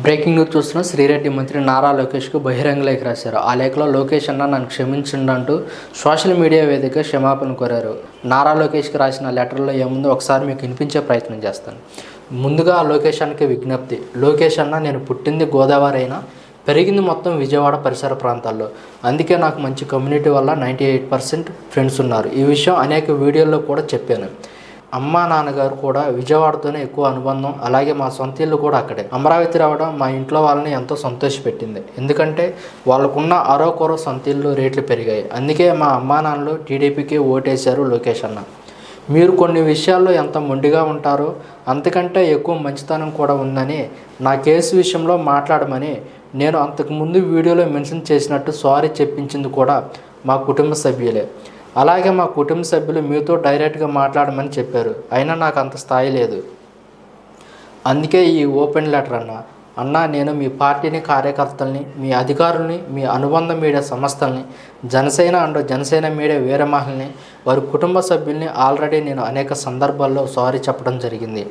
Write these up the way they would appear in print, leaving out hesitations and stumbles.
Breaking news చూస్తున్న శ్రీరెడ్డి మంత్రి నారా లోకేష్కు బహిరంగ లేఖ రాశారు. ఆ లేఖలో లోకేష్ అన్న నన్ను క్షమించండి అంటూ సోషల్ మీడియా వేదికగా క్షమాపణ కోరారు. నారా లోకేష్కి రాసిన లెటర్లో ఏముందో ఒకసారి మీకు వినిపించే ప్రయత్నం చేస్తాను. ముందుగా లోకేష్ అన్నకి విజ్ఞప్తి. లోకేష్ అన్న, నేను పుట్టింది గోదావరి అయినా పెరిగింది మొత్తం విజయవాడ పరిసర ప్రాంతాల్లో. అందుకే నాకు మంచి కమ్యూనిటీ వల్ల 98% ఫ్రెండ్స్ ఉన్నారు. ఈ విషయం అనేక వీడియోల్లో కూడా చెప్పాను. అమ్మా నాన్నగారు కూడా విజయవాడతోనే ఎక్కువ అనుబంధం. అలాగే మా సొంత ఇల్లు కూడా అక్కడే. అమరావతి రావడం మా ఇంట్లో వాళ్ళని ఎంతో సంతోషపెట్టింది. ఎందుకంటే వాళ్ళకున్న అరోకొరో సొంత ఇల్లు రేట్లు పెరిగాయి. అందుకే మా అమ్మా నాన్నలు టీడీపీకి ఓటేశారు లోకేష్ అన్న. మీరు కొన్ని విషయాల్లో ఎంత మొండిగా ఉంటారో అంతకంటే ఎక్కువ మంచితనం కూడా ఉందని నా కేసు విషయంలో మాట్లాడమని నేను అంతకుముందు వీడియోలో మెన్షన్ చేసినట్టు సారీ చెప్పించింది కూడా మా కుటుంబ సభ్యులే. అలాగే మా కుటుంబ సభ్యులు మీతో డైరెక్ట్గా మాట్లాడమని చెప్పారు. అయినా నాకు అంత స్థాయి లేదు. అందుకే ఈ ఓపెన్ లెటర్ అన్న, నేను మీ పార్టీని, కార్యకర్తల్ని, మీ అధికారుల్ని, మీ అనుబంధ మీడియా సంస్థల్ని, జనసేన మీడియా వీరమహిళని, వారి కుటుంబ సభ్యుల్ని ఆల్రెడీ నేను అనేక సందర్భాల్లో సారీ చెప్పడం జరిగింది.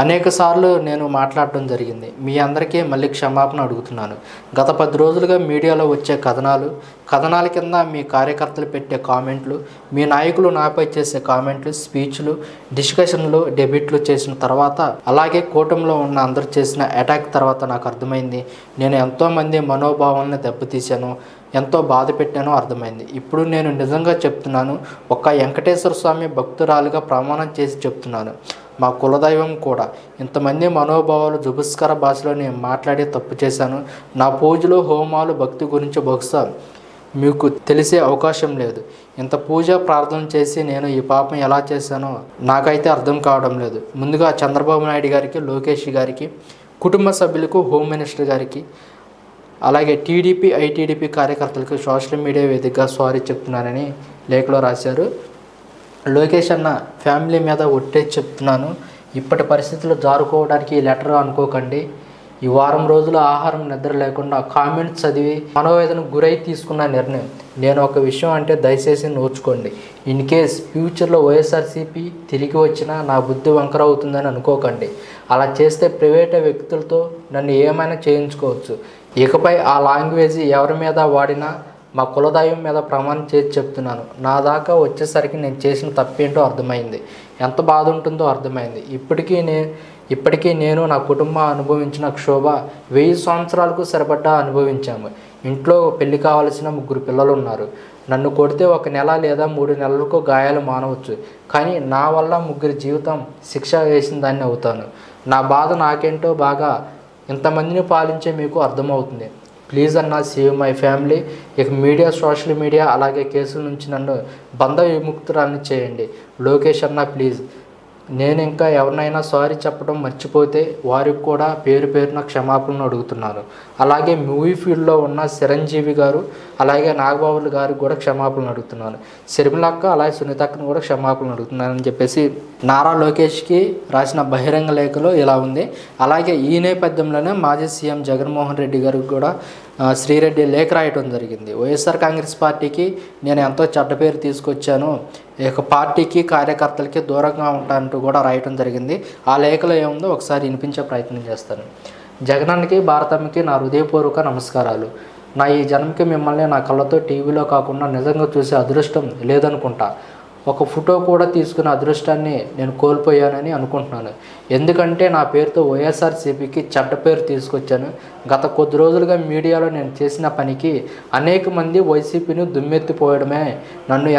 అనేక సార్లు నేను మాట్లాడటం జరిగింది. మీ అందరికీ మళ్ళీ క్షమాపణ అడుగుతున్నాను. గత 10 రోజులుగా మీడియాలో వచ్చే కథనాల కింద మీ కార్యకర్తలు పెట్టే కామెంట్లు, మీ నాయకులు నాపై చేసే కామెంట్లు, స్పీచ్లు, డిస్కషన్లు, డెబిట్లు చేసిన తర్వాత, అలాగే కూటమిలో ఉన్న అందరూ చేసిన అటాక్ తర్వాత నాకు అర్థమైంది నేను ఎంతోమంది మనోభావాలను దెబ్బతీశాను, ఎంతో బాధ పెట్టానో అర్థమైంది. ఇప్పుడు నేను నిజంగా చెప్తున్నాను, ఒక్క వెంకటేశ్వర స్వామి భక్తురాలుగా ప్రమాణం చేసి చెప్తున్నాను, మా కులదైవం కూడా. ఇంతమంది మనోభావాలు జుబుస్కర భాషలో నేను మాట్లాడి తప్పు చేశాను. నా పూజలు, హోమాలు, భక్తి గురించి బహుశా మీకు తెలిసే అవకాశం లేదు. ఇంత పూజ, ప్రార్థన చేసి నేను ఈ పాపం ఎలా చేశానో నాకైతే అర్థం కావడం లేదు. ముందుగా చంద్రబాబు నాయుడు గారికి, లోకేష్ గారికి, కుటుంబ సభ్యులకు, హోమ్ మినిస్టర్ గారికి, అలాగే టీడీపీ, ఐటీడీపీ కార్యకర్తలకు సోషల్ మీడియా వేదికగా సారీ చెప్తున్నానని లేఖలో రాశారు. లోకేష్ అన్న, ఫ్యామిలీ మీద ఒట్టేసి చెప్తున్నాను, ఇప్పటి పరిస్థితులు జారుకోవడానికి ఈ లెటర్ అనుకోకండి. ఈ వారం రోజులు ఆహారం, నిద్ర లేకుండా కామెంట్స్ చదివి మనోవేదనకు గురై తీసుకున్న నిర్ణయం. నేను ఒక విషయం అంటే దయచేసి నోచుకోండి. ఇన్ కేస్ ఫ్యూచర్లో వైఎస్ఆర్సీపీ తిరిగి వచ్చినా నా బుద్ధి వంకర అవుతుందని అనుకోకండి. అలా చేస్తే ప్రైవేట్ వ్యక్తులతో నన్ను ఏమైనా చేయించుకోవచ్చు. ఇకపై ఆ లాంగ్వేజ్ ఎవరి మీద వాడినా మా కులదైవం మీద ప్రమాణం చేసి చెప్తున్నాను. నా దాకా వచ్చేసరికి నేను చేసిన తప్పేంటో అర్థమైంది, ఎంత బాధ ఉంటుందో అర్థమైంది. ఇప్పటికీ నేను, నా కుటుంబం అనుభవించిన క్షోభ 1000 సంవత్సరాలకు సరిపడ్డా అనుభవించాము. ఇంట్లో పెళ్లి కావాల్సిన 3 పిల్లలు ఉన్నారు. నన్ను కొడితే 1 నెల లేదా 3 నెలలకు గాయాలు మానవచ్చు, కానీ నా వల్ల 3 జీవితం శిక్ష వేసిన దాన్ని అవుతాను. నా బాధ నాకేంటో బాగా ఇంతమందిని పాలించే మీకు అర్థమవుతుంది. ప్లీజ్ అన్న, సేవ్ మై ఫ్యామిలీ. ఇక మీడియా, సోషల్ మీడియా, అలాగే కేసుల నుంచి నన్ను బంధ విముక్తురాన్ని చేయండి. లోకేష్ అన్న, ప్లీజ్. నేను ఇంకా ఎవరినైనా సారీ చెప్పడం మర్చిపోతే వారికి కూడా పేరున క్షమాపణలు అడుగుతున్నాను. అలాగే మూవీ ఫీల్డ్లో ఉన్న చిరంజీవి గారు, అలాగే నాగబాబులు గారికి కూడా క్షమాపణలు అడుగుతున్నాను. శర్మిలక్క, అలాగే సునీతక్కను కూడా క్షమాపణలు అడుగుతున్నానని చెప్పేసి నారా లోకేష్కి రాసిన బహిరంగ లేఖలో ఇలా ఉంది. అలాగే ఈ నేపథ్యంలోనే మాజీ సీఎం జగన్మోహన్ రెడ్డి గారికి కూడా శ్రీరెడ్డి లేఖ రాయటం జరిగింది. వైఎస్ఆర్ కాంగ్రెస్ పార్టీకి నేను ఎంతో చెడ్డ పేరు తీసుకొచ్చాను, ఇక పార్టీకి, కార్యకర్తలకి దూరంగా ఉంటానంటూ కూడా రాయటం జరిగింది. ఆ లేఖలో ఏముందో ఒకసారి వినిపించే ప్రయత్నం చేస్తాను. జగనన్నకి, భారతమ్మకి నా హృదయపూర్వక నమస్కారాలు. నా ఈ జన్మకి మిమ్మల్ని నా కళ్ళతో టీవీలో కాకుండా నిజంగా చూసే అదృష్టం లేదనుకుంటా. ఒక ఫోటో కూడా తీసుకునే అదృష్టాన్ని నేను కోల్పోయానని అనుకుంటున్నాను. ఎందుకంటే నా పేరుతో వైఎస్ఆర్సీపీకి చెడ్డ పేరు తీసుకొచ్చాను. గత కొద్ది రోజులుగా మీడియాలో నేను చేసిన పనికి అనేక మంది వైసీపీని దుమ్మెత్తిపోయడమే నన్ను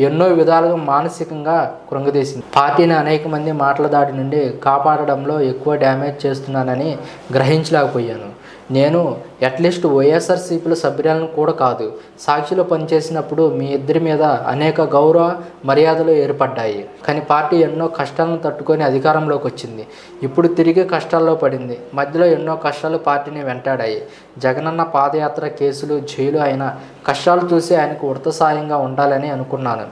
ఎన్నో విధాలుగా మానసికంగా కృంగదీసింది. పార్టీని అనేక మంది మాటల దాడి నుండి కాపాడడంలో ఎక్కువ డ్యామేజ్ చేస్తున్నానని గ్రహించలేకపోయాను. నేను అట్లీస్ట్ వైఎస్ఆర్సీపీల సభ్యులను కూడా కాదు. సాక్షిలో పనిచేసినప్పుడు మీ ఇద్దరి మీద అనేక గౌరవ మర్యాదలు ఏర్పడ్డాయి. కానీ పార్టీ ఎన్నో కష్టాలను తట్టుకొని అధికారంలోకి వచ్చింది. ఇప్పుడు తిరిగి కష్టాల్లో పడింది. మధ్యలో ఎన్నో కష్టాలు పార్టీని వెంటాడాయి. జగనన్న పాదయాత్ర, కేసులు, జైలు అయిన కష్టాలు చూసి ఆయనకు ఉడత సాయంగా ఉండాలని అనుకున్నాను.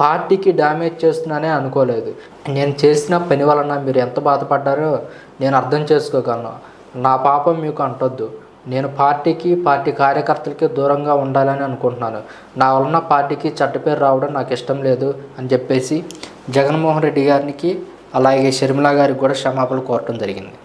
పార్టీకి డ్యామేజ్ చేస్తున్నానే అనుకోలేదు. నేను చేసిన పని వలన మీరు ఎంత బాధపడ్డారో నేను అర్థం చేసుకోగలను. నా పాపం మీకు అంటొద్దు. నేను పార్టీకి, పార్టీ కార్యకర్తలకి దూరంగా ఉండాలని అనుకుంటున్నాను. నా వలన పార్టీకి చెడ్డ పేరు రావడం నాకు ఇష్టం లేదు అని చెప్పేసి జగన్మోహన్ రెడ్డి గారికి, అలాగే షర్మిల గారికి కూడా క్షమాపణలు కోరటం జరిగింది.